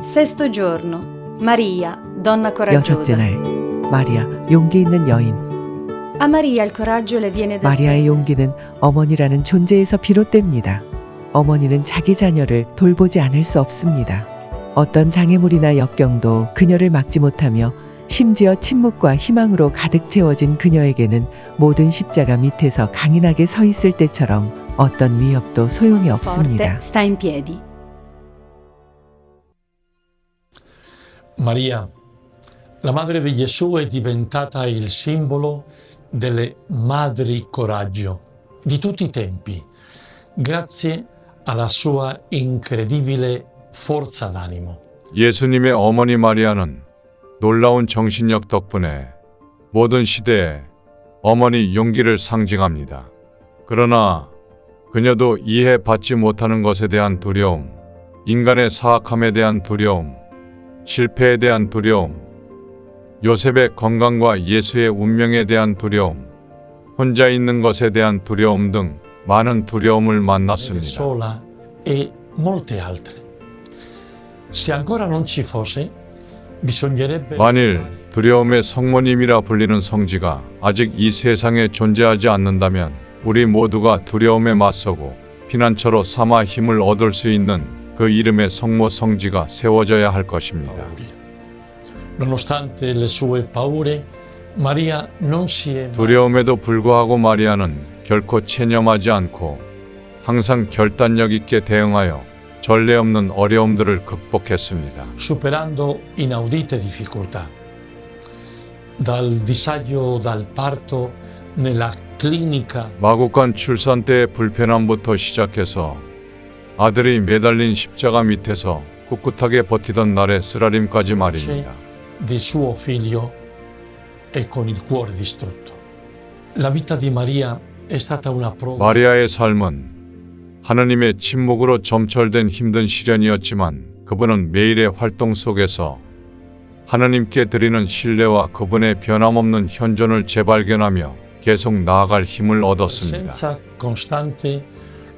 Sesto giorno. Maria, donna 여섯째 coraggiosa. 날 마리아 용기 있는 여인. A Maria il coraggio le viene dal 마리아의 suo 용기는 어머니라는 존재에서 비롯됩니다. 어머니는 자기 자녀를 돌보지 않을 수 없습니다. 어떤 장애물이나 역경도 그녀를 막지 못하며 심지어 침묵과 희망으로 가득 채워진 그녀에게는 모든 십자가 밑에서 강인하게 서 있을 때처럼 어떤 위협도 소용이 forte 없습니다. sta in piedi. Maria, la madre di Gesù, è diventata il simbolo delle madri coraggio di tutti i tempi, grazie alla sua incredibile forza d'animo. 예수님의 어머니 마리아는 놀라운 정신력 덕분에 모든 시대에 어머니 용기를 상징합니다. 그러나 그녀도 이해받지 못하는 것에 대한 두려움, 인간의 사악함에 대한 두려움, 실패에 대한 두려움, 요셉의 건강과 예수의 운명에 대한 두려움, 혼자 있는 것에 대한 두려움 등 많은 두려움을 만났습니다. Sola e molte altre. Se ancora non ci fosse, bisognerebbe 만일 두려움의 성모님이라 불리는 성지가 아직 이 세상에 존재하지 않는다면 우리 모두가 두려움에 맞서고 피난처로 삼아 힘을 얻을 수 있는 그 이름의 성모 성지가 세워져야 할 것입니다. Nonostante le sue paure, Maria non si è mai 두려움에도 불구하고 마리아는 결코 체념하지 않고 항상 결단력 있게 대응하여 전례 없는 어려움들을 극복했습니다. superando inaudite difficoltà. Dal disagio dal parto nella clinica 마국간 출산 때의 불편함부터 시작해서 아들이 매달린 십자가 밑에서 꿋꿋하게 버티던 날의 쓰라림까지 말입니다. di suo figlio e con il cuore distrutto. La vita di Maria è stata una prova 마리아의 삶은 하느님의 침묵으로 점철된 힘든 시련이었지만 그분은 매일의 활동 속에서 하느님께 드리는 신뢰와 그분의 변함없는 현존을 재발견하며 계속 나아갈 힘을 얻었습니다. presenza costante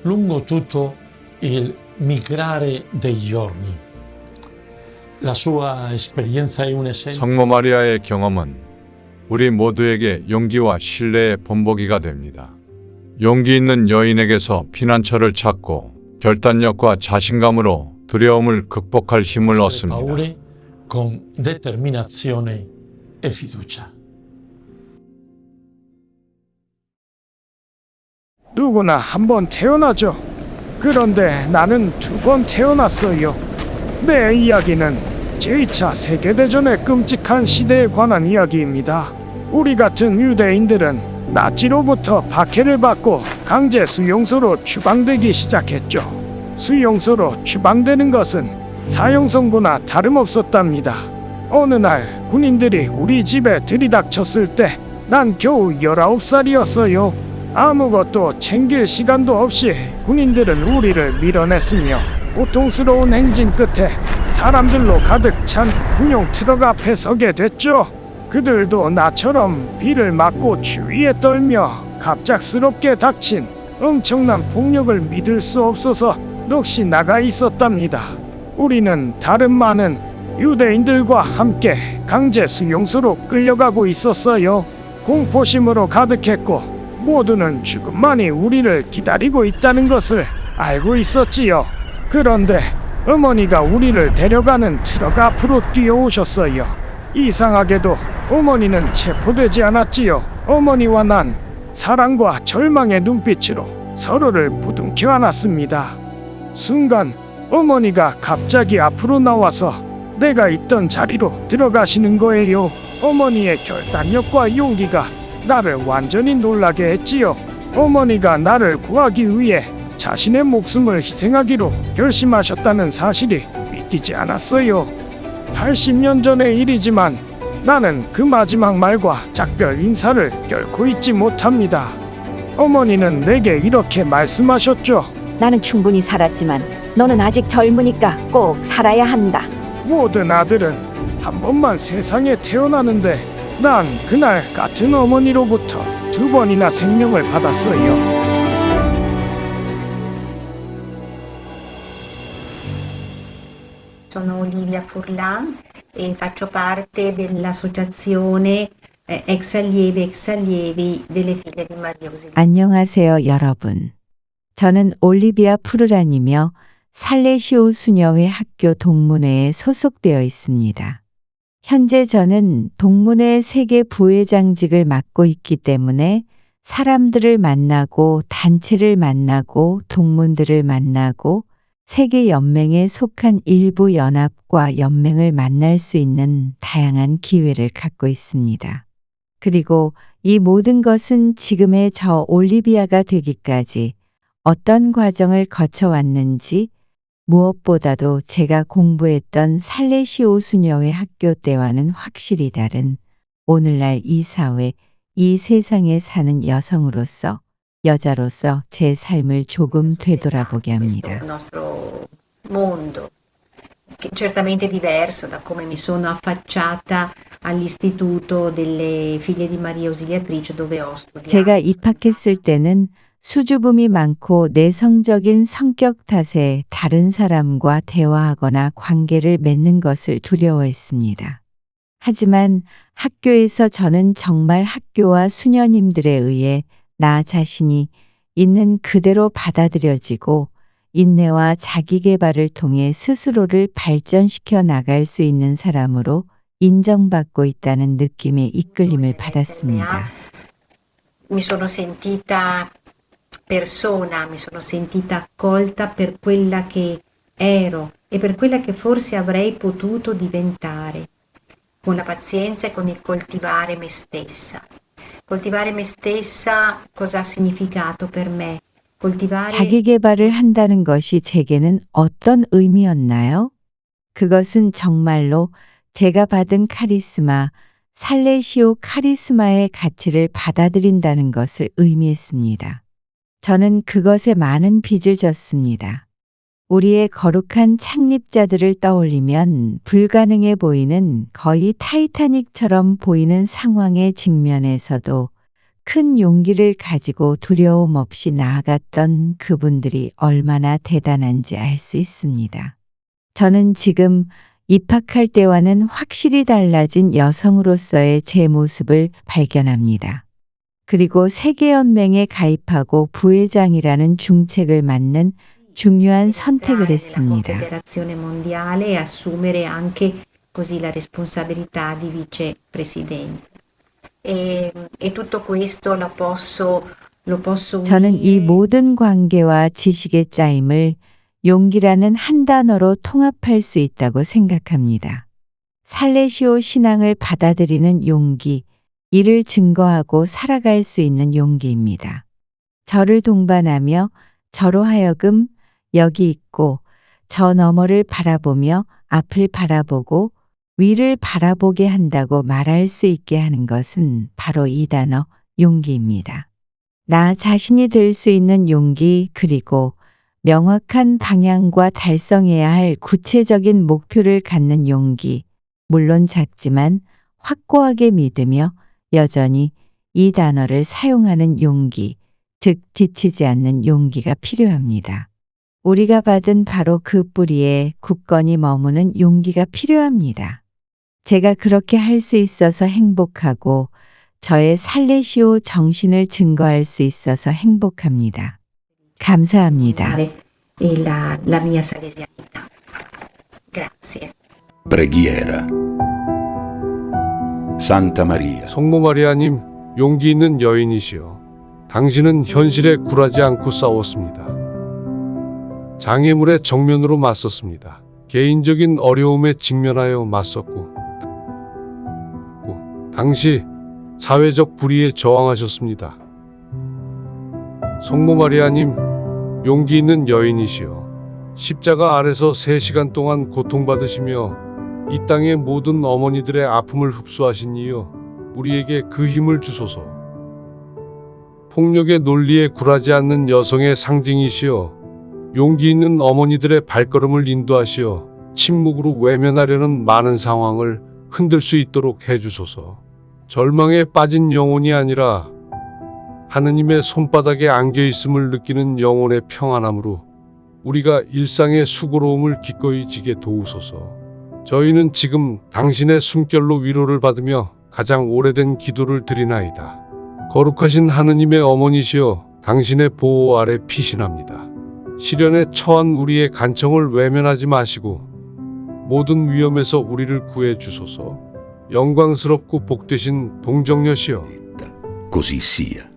lungo tutto il migrare dei giorni. La sua esperienza è un esempio 성모 마리아의 경험은 우리 모두에게 용기와 신뢰의 본보기가 됩니다. 용기 있는 여인에게서 피난처를 찾고 결단력과 자신감으로 두려움을 극복할 힘을 얻습니다. paure con determinazione e fiducia. 누구나 한 번 태어나죠. 그런데 나는 두 번 태어났어요. 내 이야기는 제2차 세계대전의 끔찍한 시대에 관한 이야기입니다. 우리 같은 유대인들은 나치로부터 박해를 받고 강제 수용소로 추방되기 시작했죠. 수용소로 추방되는 것은 사형선고나 다름없었답니다. 어느 날 군인들이 우리 집에 들이닥쳤을 때 난 겨우 19살이었어요. 아무것도 챙길 시간도 없이 군인들은 우리를 밀어냈으며 고통스러운 행진 끝에 사람들로 가득 찬 군용 트럭 앞에 서게 됐죠. 그들도 나처럼 비를 맞고 추위에 떨며 갑작스럽게 닥친 엄청난 폭력을 믿을 수 없어서 넋이 나가 있었답니다. 우리는 다른 많은 유대인들과 함께 강제 수용소로 끌려가고 있었어요. 공포심으로 가득했고 모두는 죽음만이 우리를 기다리고 있다는 것을 알고 있었지요. 그런데 어머니가 우리를 데려가는 트럭 앞으로 뛰어오셨어요. 이상하게도 어머니는 체포되지 않았지요. 어머니와 난 사랑과 절망의 눈빛으로 서로를 부둥켜 안았습니다. 순간 어머니가 갑자기 앞으로 나와서 내가 있던 자리로 들어가시는 거예요. 어머니의 결단력과 용기가 나를 완전히 놀라게 했지요. 어머니가 나를 구하기 위해 자신의 목숨을 희생하기로 결심하셨다는 사실이 믿기지 않았어요. 80년 전의 일이지만 나는 그 마지막 말과 작별 인사를 결코 잊지 못합니다. 어머니는 내게 이렇게 말씀하셨죠. 나는 충분히 살았지만 너는 아직 젊으니까 꼭 살아야 한다. 모든 아들은 한 번만 세상에 태어나는데 난 그날 같은 어머니로부터 2번이나 생명을 받았어요. Sono Olivia Furlan e faccio parte dell'associazione ex allievi delle figlie di Maria Ausilia. 안녕하세요, 여러분. 저는 올리비아 푸르란이며 살레시오 수녀회 학교 동문회에 소속되어 있습니다. 현재 저는 동문회 세계 부회장직을 맡고 있기 때문에 사람들을 만나고 단체를 만나고 동문들을 만나고 세계 연맹에 속한 일부 연합과 연맹을 만날 수 있는 다양한 기회를 갖고 있습니다. 그리고 이 모든 것은 지금의 저 올리비아가 되기까지 어떤 과정을 거쳐왔는지 무엇보다도 제가 공부했던 살레시오 수녀회 학교 때와는 확실히 다른 오늘날 이 사회, 이 세상에 사는 여성으로서, 여자로서 제 삶을 조금 되돌아보게 합니다. Il nostro mondo, che certamente è diverso da come mi sono affacciata all'istituto delle figlie di Maria Ausiliatrice dove ho studiato. 제가 입학했을 때는 수줍음이 많고 내성적인 성격 탓에 다른 사람과 대화하거나 관계를 맺는 것을 두려워했습니다. 하지만 학교에서 저는 정말 학교와 수녀님들에 의해 나 자신이 있는 그대로 받아들여지고 인내와 자기 개발을 통해 스스로를 발전시켜 나갈 수 있는 사람으로 인정받고 있다는 느낌의 이끌림을 받았습니다. Mi sono sentita persona, mi sono sentita accolta per quella che ero e per quella che forse avrei potuto diventare, con la pazienza e con il coltivare me stessa. Coltivare me stessa cosa ha significato per me? Coltivare 자기 개발을 한다는 것이 제게는 어떤 의미였나요? 그것은 정말로 제가 받은 카리스마, 살레시오 카리스마의 가치를 받아들인다는 것을 의미했습니다. 저는 그것에 많은 빚을 졌습니다. 우리의 거룩한 창립자들을 떠올리면 불가능해 보이는 거의 타이타닉처럼 보이는 상황의 직면에서도 큰 용기를 가지고 두려움 없이 나아갔던 그분들이 얼마나 대단한지 알 수 있습니다. 저는 지금 입학할 때와는 확실히 달라진 여성으로서의 제 모습을 발견합니다. 그리고 세계연맹에 가입하고 부회장이라는 중책을 맡는 중요한 선택을 했습니다. Confederazione Mondiale e assumere anche così la responsabilità di vicepresidente. E tutto questo lo posso 저는 이 unire 모든 관계와 지식의 짜임을 용기라는 한 단어로 통합할 수 있다고 생각합니다. 살레시오 신앙을 받아들이는 용기, 이를 증거하고 살아갈 수 있는 용기입니다. 저를 동반하며 저로 하여금 여기 있고 저 너머를 바라보며 앞을 바라보고 위를 바라보게 한다고 말할 수 있게 하는 것은 바로 이 단어 용기입니다. 나 자신이 될 수 있는 용기, 그리고 명확한 방향과 달성해야 할 구체적인 목표를 갖는 용기, 물론 작지만 확고하게 믿으며 여전히 이 단어를 사용하는 용기, 즉 지치지 않는 용기가 필요합니다. 우리가 받은 바로 그 뿌리에 굳건히 머무는 용기가 필요합니다. 제가 그렇게 할 수 있어서 행복하고 저의 살레시오 정신을 증거할 수 있어서 행복합니다. 감사합니다. e la mia salesianità. Grazie. Preghiera. Santa Maria, 성모 마리아님, 용기 있는 여인이시여. 당신은 현실에 굴하지 않고 싸웠습니다. 장애물에 정면으로 맞섰습니다. 개인적인 어려움에 직면하여 맞섰고, 당시 사회적 불의에 저항하셨습니다. 성모 마리아님, 용기 있는 여인이시여. 십자가 아래서 3시간 동안 고통받으시며 이 땅의 모든 어머니들의 아픔을 흡수하신 이여, 우리에게 그 힘을 주소서. 폭력의 논리에 굴하지 않는 여성의 상징이시여, 용기 있는 어머니들의 발걸음을 인도하시어 침묵으로 외면하려는 많은 상황을 흔들 수 있도록 해주소서. 절망에 빠진 영혼이 아니라 하느님의 손바닥에 안겨 있음을 느끼는 영혼의 평안함으로 우리가 일상의 수고로움을 기꺼이 지게 도우소서. 저희는 지금 당신의 숨결로 위로를 받으며 가장 오래된 기도를 드리나이다. 거룩하신 하느님의 어머니시여, 당신의 보호 아래 피신합니다. 시련에 처한 우리의 간청을 외면하지 마시고 모든 위험에서 우리를 구해 주소서. 영광스럽고 복되신 동정녀시여, Così sia.